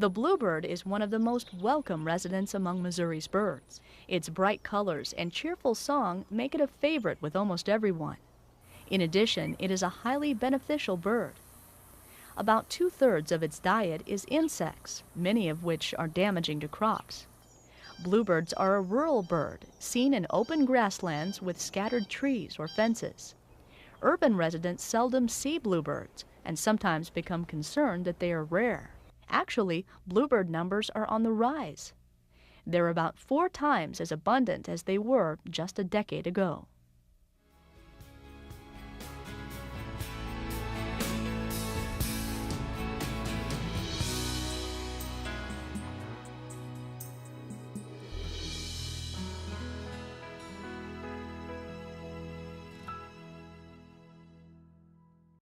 The bluebird is one of the most welcome residents among Missouri's birds. Its bright colors and cheerful song make it a favorite with almost everyone. In addition, it is a highly beneficial bird. About two-thirds of its diet is insects, many of which are damaging to crops. Bluebirds are a rural bird, seen in open grasslands with scattered trees or fences. Urban residents seldom see bluebirds and sometimes become concerned that they are rare. Actually, bluebird numbers are on the rise. They're about 4 times as abundant as they were just a decade ago.